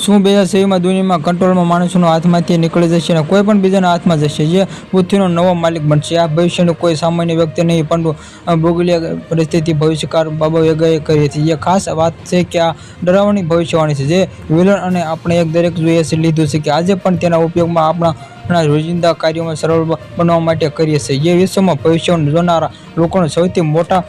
શું 2023માં દુનિયામાં કંટ્રોલમાં માણસોના હાથમાંથી નીકળી જશે અને કોઈ પણ બીજાના હાથમાં જશે, જે પૃથ્વીનો નવો માલિક બનશે? આ ભવિષ્યનું કોઈ સામાન્ય વ્યક્તિ નહીં, પરંતુ ભૌગોલિક પરિસ્થિતિ ભવિષ્યકાર બાબા વેગાએ કરી હતી. એ ખાસ વાત છે કે આ ડરાવણી ભવિષ્યવાણી છે, જે વિલન અને આપણે એક દરેક જોઈએ છે લીધું છે કે આજે પણ તેના ઉપયોગમાં આપણા રોજિંદા કાર્યોમાં સરળ બનવા માટે કરીએ છીએ. એ વિશ્વમાં ભવિષ્યવાણી જોનારા લોકોનું સૌથી મોટા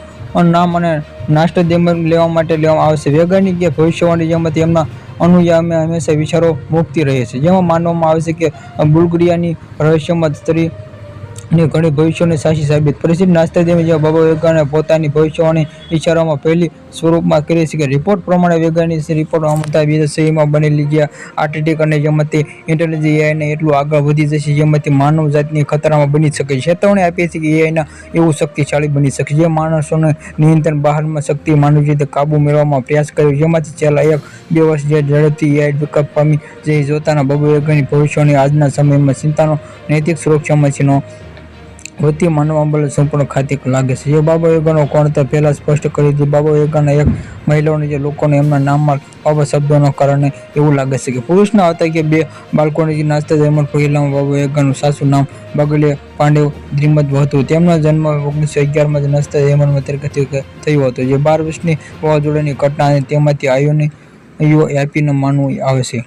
નામ અને નાસ્ટ્રેડેમસ લેવા માટે લેવામાં આવશે. વૈજ્ઞાનિક એ ભવિષ્યવાણી જેમાં તેમના અનુયાયીઓ હંમેશા વિચારો મુક્તિ રહે છે, જેમાં માનવામાં આવે છે કે બુલ્ગેરિયાની રહસ્યમય સ્ત્રીની ઘણી ભવિષ્યની સાચી સાબિત પરિસ્થિતિ નાસ્ટ્રેડેમસ જેવા બાબા વૈજ્ઞાનિકે પોતાની ભવિષ્યવાણી વિચારોમાં પહેલી સ્વરૂપમાં કરી છે. રિપોર્ટ પ્રમાણે વૈજ્ઞાનિક રિપોર્ટ અમુતા 2023માં બનેલી જે આર્ટિકલ અને જેમાંથી ઇન્ટેલિજન્ટ એઆઈને એટલું આગળ વધી જશે જેમાંથી માનવ જાતની ખતરામાં બની શકે છે. ચેતવણી આપી છે કે એઆઈના એવું શક્તિશાળી બની શકે જે માણસોને નિયંત્રણ બહારમાં શક્તિ માનવજાતે કાબુ મેળવવામાં પ્રયાસ કર્યો, જેમાંથી છેલ્લા 1-2 વર્ષ જે ઝડપથી એઆઈ વિકાસ પામી જે જોતાના બાબા વૈજ્ઞાનિક ભવિષ્યવાણી આજના સમયમાં ચિંતાનો નૈતિક સુરક્ષામાં છે વધતી માનવ અંબલ સંપૂર્ણ ખાતરી લાગે છે. જે બાબા વૈજ્ઞાનિકો કોણ હતા પહેલા સ્પષ્ટ કરી દીધું. બાબા વૈજ્ઞાનિક એક મહિલાઓને જે લોકોને એમના નામમાં બાબા શબ્દોના કારણે એવું લાગે છે કે પુરુષના હતા કે 2 બાળકોની જે નાસ્ટ્રેડેમસ પહેલામાં બાબા વૈજ્ઞાનિકનું સાચું નામ બાગલે પાંડેવ દ્રિમદ હતું. તેમનો જન્મ 1911માં નાસ્ટ્રેડેમસ તરીકે થયો હતો, જે 12 વર્ષની વાવાઝોડાની ઘટના અને તેમાંથી આઈઓને આપીને માનવું આવે છે.